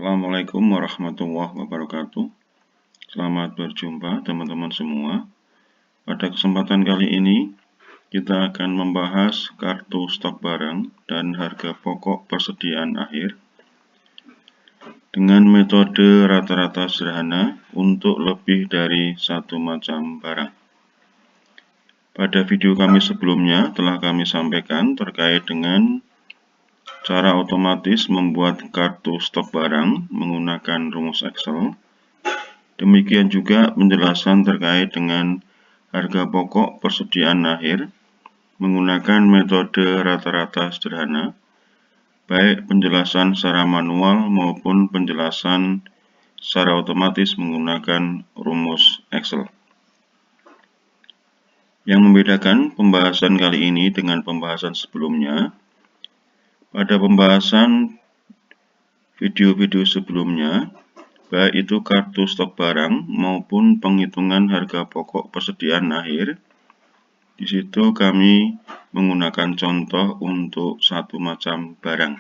Assalamualaikum warahmatullahi wabarakatuh. Selamat berjumpa teman-teman semua. Pada kesempatan kali ini kita akan membahas kartu stok barang dan harga pokok persediaan akhir dengan metode rata-rata sederhana untuk lebih dari satu macam barang. Pada video kami sebelumnya telah kami sampaikan terkait dengan cara otomatis membuat kartu stok barang menggunakan rumus Excel. Demikian juga penjelasan terkait dengan harga pokok persediaan akhir menggunakan metode rata-rata sederhana, baik penjelasan secara manual maupun penjelasan secara otomatis menggunakan rumus Excel. Yang membedakan pembahasan kali ini dengan pembahasan sebelumnya, pada pembahasan video-video sebelumnya, baik itu kartu stok barang maupun penghitungan harga pokok persediaan akhir, di situ kami menggunakan contoh untuk satu macam barang.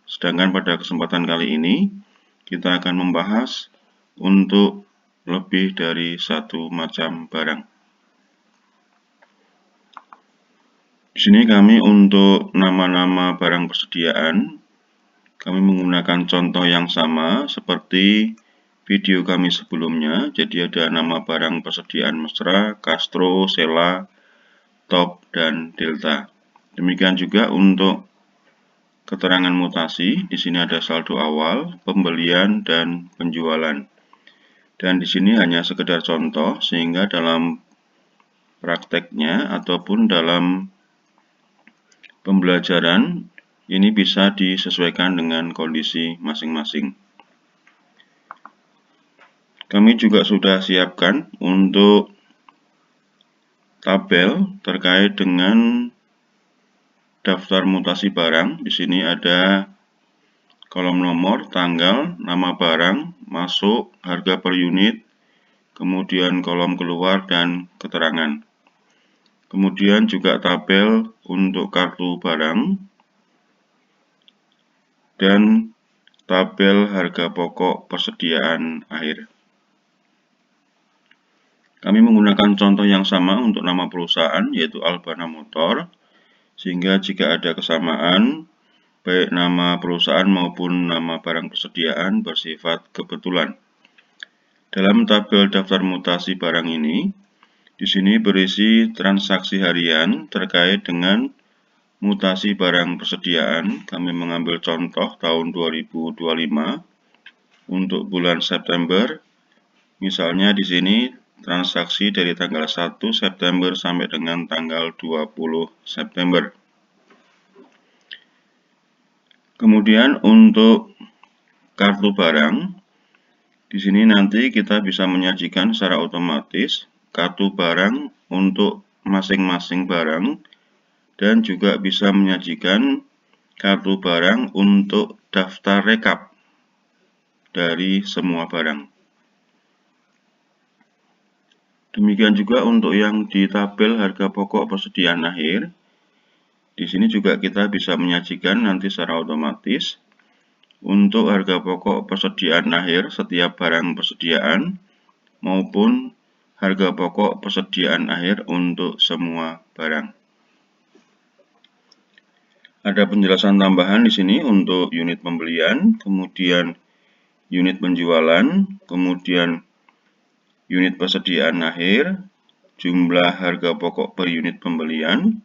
Sedangkan pada kesempatan kali ini, kita akan membahas untuk lebih dari satu macam barang. Di sini kami untuk nama-nama barang persediaan, kami menggunakan contoh yang sama seperti video kami sebelumnya. Jadi ada nama barang persediaan Mesra, Castro, Sela, Top, dan Delta. Demikian juga untuk keterangan mutasi. Di sini ada saldo awal, pembelian, dan penjualan. Dan di sini hanya sekedar contoh, sehingga dalam prakteknya ataupun dalam pembelajaran ini bisa disesuaikan dengan kondisi masing-masing. Kami juga sudah siapkan untuk tabel terkait dengan daftar mutasi barang. Di sini ada kolom nomor, tanggal, nama barang, masuk, harga per unit, kemudian kolom keluar dan keterangan. Kemudian juga tabel untuk kartu barang dan tabel harga pokok persediaan akhir. Kami menggunakan contoh yang sama untuk nama perusahaan, yaitu Albana Motor, sehingga jika ada kesamaan, baik nama perusahaan maupun nama barang persediaan bersifat kebetulan. Dalam tabel daftar mutasi barang ini, di sini berisi transaksi harian terkait dengan mutasi barang persediaan. Kami mengambil contoh tahun 2025 untuk bulan September. Misalnya di sini transaksi dari tanggal 1 September sampai dengan tanggal 20 September. Kemudian untuk kartu barang, di sini nanti kita bisa menyajikan secara otomatis kartu barang untuk masing-masing barang dan juga bisa menyajikan kartu barang untuk daftar rekap dari semua barang. Demikian juga untuk yang di tabel harga pokok persediaan akhir. Di sini juga kita bisa menyajikan nanti secara otomatis untuk harga pokok persediaan akhir setiap barang persediaan maupun harga pokok persediaan akhir untuk semua barang. Ada penjelasan tambahan di sini untuk unit pembelian, kemudian unit penjualan, kemudian unit persediaan akhir, jumlah harga pokok per unit pembelian,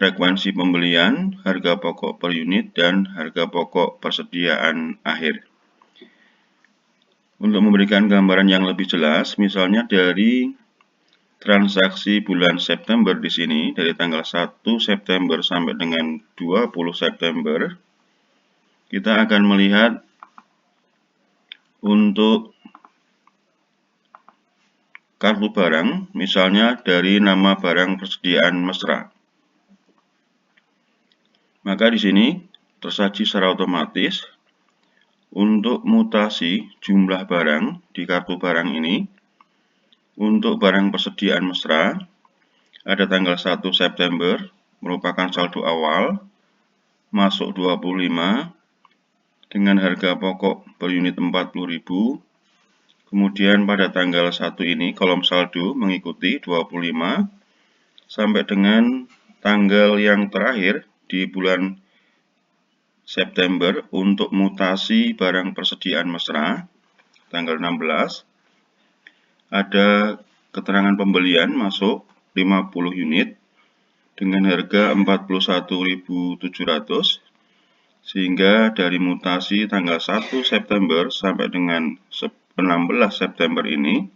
frekuensi pembelian, harga pokok per unit, dan harga pokok persediaan akhir. Untuk memberikan gambaran yang lebih jelas, misalnya dari transaksi bulan September di sini, dari tanggal 1 September sampai dengan 20 September, kita akan melihat untuk kartu barang, misalnya dari nama barang persediaan Mesra. Maka di sini tersaji secara otomatis untuk mutasi jumlah barang di kartu barang ini. Untuk barang persediaan Mesra, ada tanggal 1 September, merupakan saldo awal, masuk 25, dengan dengan harga pokok per unit 40.000. Kemudian pada tanggal 1 ini kolom saldo mengikuti 25 sampai dengan tanggal yang terakhir di bulan September untuk mutasi barang persediaan mesra tanggal 16 ada keterangan pembelian masuk 50 unit dengan harga 41.700, sehingga dari mutasi tanggal 1 September sampai dengan 16 September ini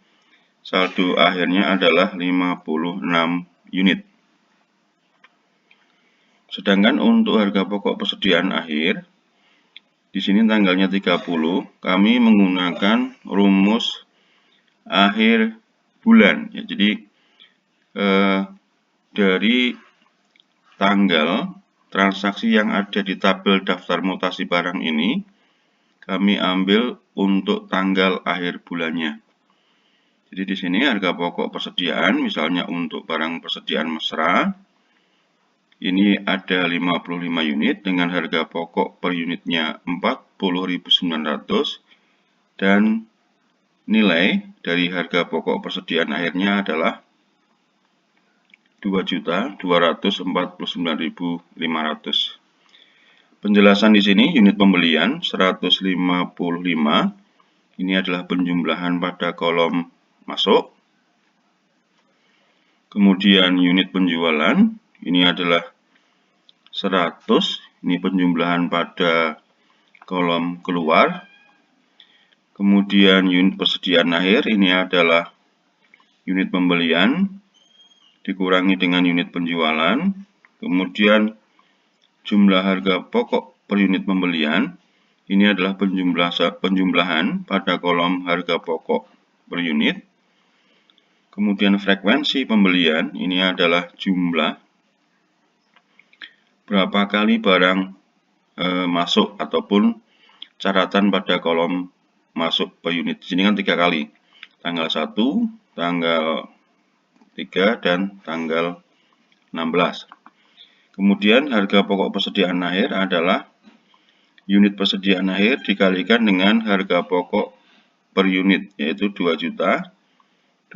saldo akhirnya adalah 56 unit. Sedangkan untuk harga pokok persediaan akhir di sini tanggalnya 30, kami menggunakan rumus akhir bulan ya. Jadi dari tanggal transaksi yang ada di tabel daftar mutasi barang ini kami ambil untuk tanggal akhir bulannya. Jadi di sini harga pokok persediaan misalnya untuk barang persediaan mesra ini ada 55 unit dengan harga pokok per unitnya 40.900 dan nilai dari harga pokok persediaan akhirnya adalah 2.249.500. Penjelasan di sini unit pembelian 155. Ini adalah penjumlahan pada kolom masuk. Kemudian unit penjualan ini adalah 100. Ini penjumlahan pada kolom keluar. Kemudian unit persediaan akhir ini adalah unit pembelian dikurangi dengan unit penjualan. Kemudian jumlah harga pokok per unit pembelian ini adalah penjumlahan pada kolom harga pokok per unit. Kemudian frekuensi pembelian ini adalah jumlah berapa kali barang masuk ataupun catatan pada kolom masuk per unit. Di sini kan 3 kali. Tanggal 1, tanggal 3, dan tanggal 16. Kemudian harga pokok persediaan akhir adalah unit persediaan akhir dikalikan dengan harga pokok per unit, yaitu 2.249.500.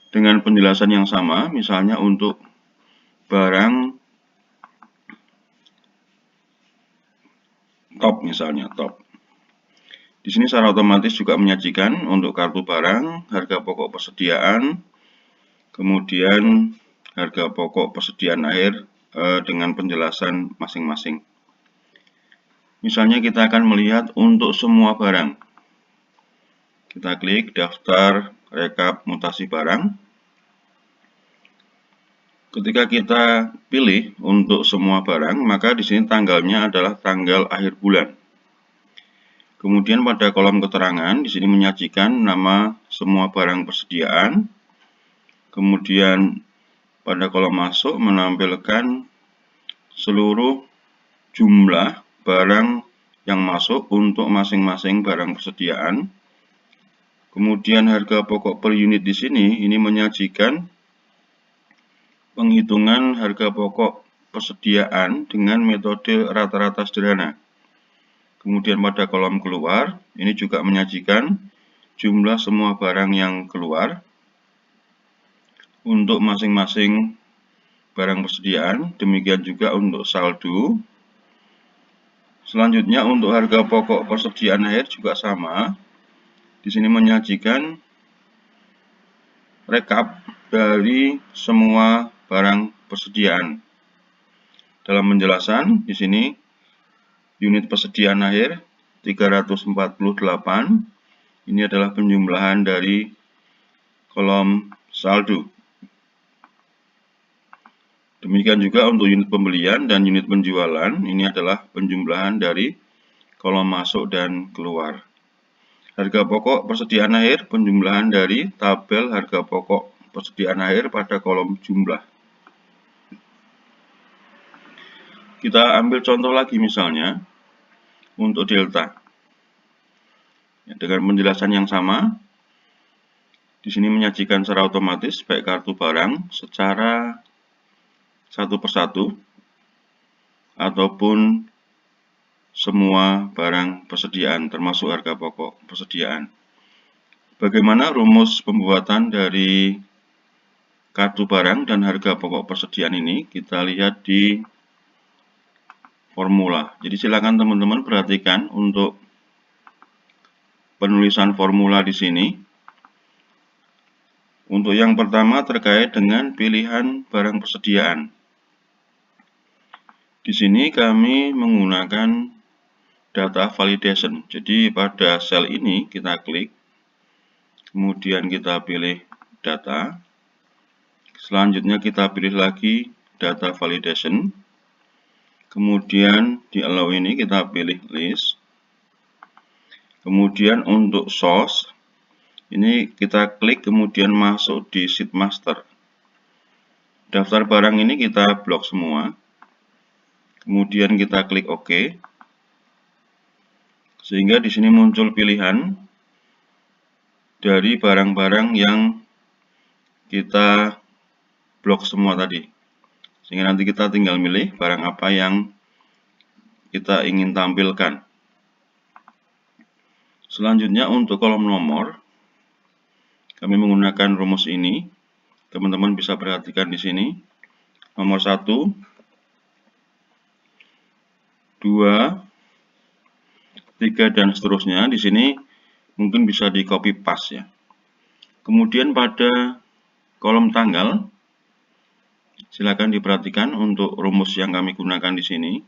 Dengan penjelasan yang sama, misalnya untuk barang top misalnya, top. Di sini secara otomatis juga menyajikan untuk kartu barang, harga pokok persediaan, kemudian harga pokok persediaan akhir dengan penjelasan masing-masing. Misalnya kita akan melihat untuk semua barang. Kita klik daftar rekap mutasi barang. Ketika kita pilih untuk semua barang, maka di sini tanggalnya adalah tanggal akhir bulan. Kemudian pada kolom keterangan di sini menyajikan nama semua barang persediaan. Kemudian pada kolom masuk menampilkan seluruh jumlah barang yang masuk untuk masing-masing barang persediaan. Kemudian harga pokok per unit di sini ini menyajikan penghitungan harga pokok persediaan dengan metode rata-rata sederhana. Kemudian pada kolom keluar ini juga menyajikan jumlah semua barang yang keluar untuk masing-masing barang persediaan. Demikian juga untuk saldo. Selanjutnya untuk harga pokok persediaan akhir juga sama. Di sini menyajikan rekap dari semua barang persediaan. Dalam penjelasan di sini unit persediaan akhir 348. Ini adalah penjumlahan dari kolom saldo. Demikian juga untuk unit pembelian dan unit penjualan, ini adalah penjumlahan dari kolom masuk dan keluar. Harga pokok persediaan akhir, penjumlahan dari tabel harga pokok persediaan akhir pada kolom jumlah. Kita ambil contoh lagi misalnya untuk delta. Dengan penjelasan yang sama, di sini menyajikan secara otomatis baik kartu barang secara satu persatu ataupun semua barang persediaan termasuk harga pokok persediaan. Bagaimana rumus pembuatan dari kartu barang dan harga pokok persediaan ini? Kita lihat di formula. Jadi silakan teman-teman perhatikan untuk penulisan formula di sini. Untuk yang pertama terkait dengan pilihan barang persediaan. Di sini kami menggunakan data validation. Jadi pada sel ini kita klik, kemudian kita pilih data. Selanjutnya kita pilih lagi data validation. Kemudian di allow ini kita pilih list. Kemudian untuk source ini kita klik kemudian masuk di sheet master. Daftar barang ini kita blok semua. Kemudian kita klik OK. Sehingga di sini muncul pilihan dari barang-barang yang kita blok semua tadi. Sehingga nanti kita tinggal milih barang apa yang kita ingin tampilkan. Selanjutnya untuk kolom nomor, kami menggunakan rumus ini. Teman-teman bisa perhatikan di sini. Nomor 1, 2, 3, dan seterusnya. Di sini mungkin bisa di copy paste ya. Kemudian pada kolom tanggal, silakan diperhatikan untuk rumus yang kami gunakan di sini.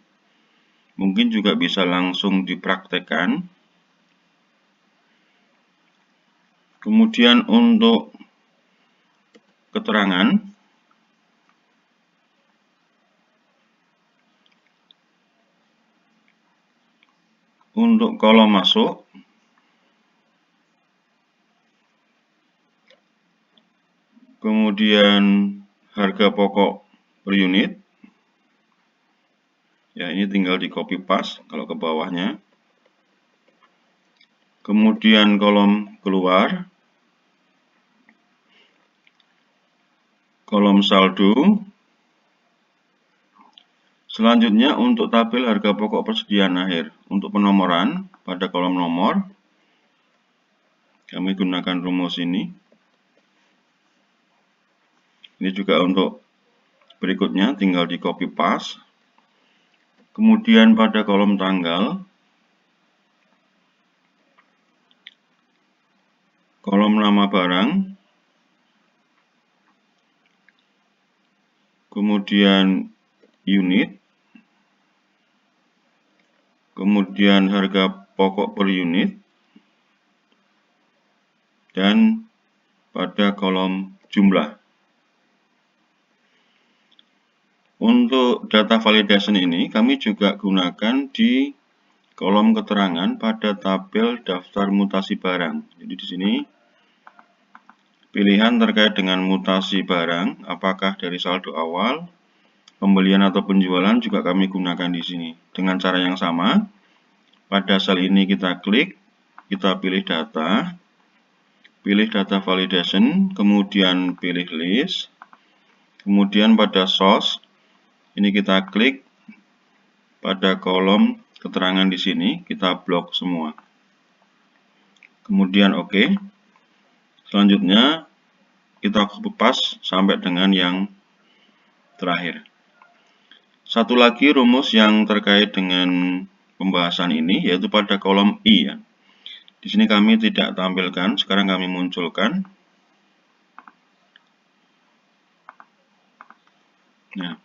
Mungkin juga bisa langsung dipraktekkan. Kemudian untuk keterangan, untuk kolom masuk, kemudian harga pokok per unit, ya ini tinggal di copy paste kalau ke bawahnya. Kemudian kolom keluar, kolom saldo. Selanjutnya untuk tabel harga pokok persediaan akhir. Untuk penomoran pada kolom nomor, kami gunakan rumus ini. Ini juga untuk berikutnya tinggal di copy paste. Kemudian pada kolom tanggal, kolom nama barang, kemudian unit, kemudian harga pokok per unit, dan pada kolom jumlah. Untuk data validation ini kami juga gunakan di kolom keterangan pada tabel daftar mutasi barang. Jadi di sini pilihan terkait dengan mutasi barang, apakah dari saldo awal, pembelian atau penjualan juga kami gunakan di sini. Dengan cara yang sama, pada sel ini kita klik, kita pilih data validation, kemudian pilih list, kemudian pada source, ini kita klik pada kolom keterangan di sini, kita blok semua. Kemudian OK. Selanjutnya kita copy paste sampai dengan yang terakhir. Satu lagi rumus yang terkait dengan pembahasan ini yaitu pada kolom I ya. Di sini kami tidak tampilkan, sekarang kami munculkan. Nah,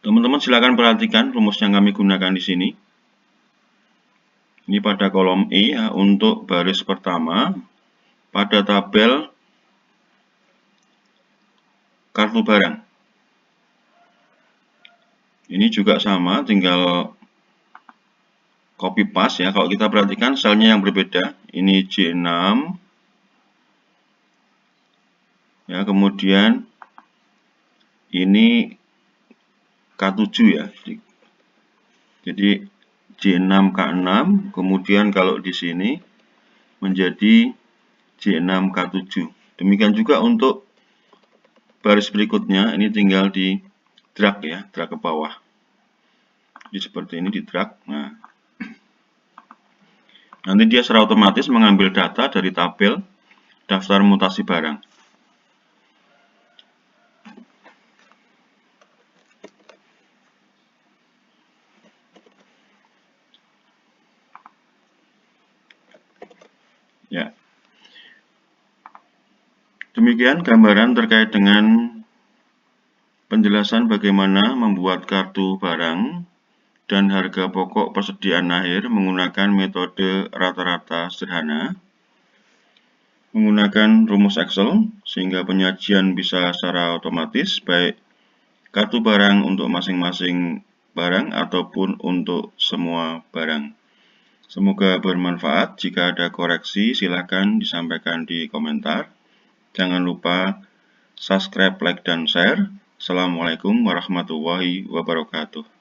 teman-teman silakan perhatikan rumus yang kami gunakan di sini. Ini pada kolom I ya, untuk baris pertama pada tabel kartu barang. Ini juga sama, tinggal copy paste ya. Kalau kita perhatikan selnya yang berbeda. Ini J6 ya, kemudian ini K7 ya. Jadi J6 K6, kemudian kalau di sini menjadi J6 K7. Demikian juga untuk baris berikutnya, ini tinggal di drag ya, drag ke bawah. Jadi seperti ini di drag. Nah, nanti dia secara otomatis mengambil data dari tabel daftar mutasi barang. Ya. Demikian gambaran terkait dengan penjelasan bagaimana membuat kartu barang dan harga pokok persediaan akhir menggunakan metode rata-rata sederhana, menggunakan rumus Excel sehingga penyajian bisa secara otomatis baik kartu barang untuk masing-masing barang ataupun untuk semua barang. Semoga bermanfaat. Jika ada koreksi silakan disampaikan di komentar. Jangan lupa subscribe, like, dan share. Assalamualaikum warahmatullahi wabarakatuh.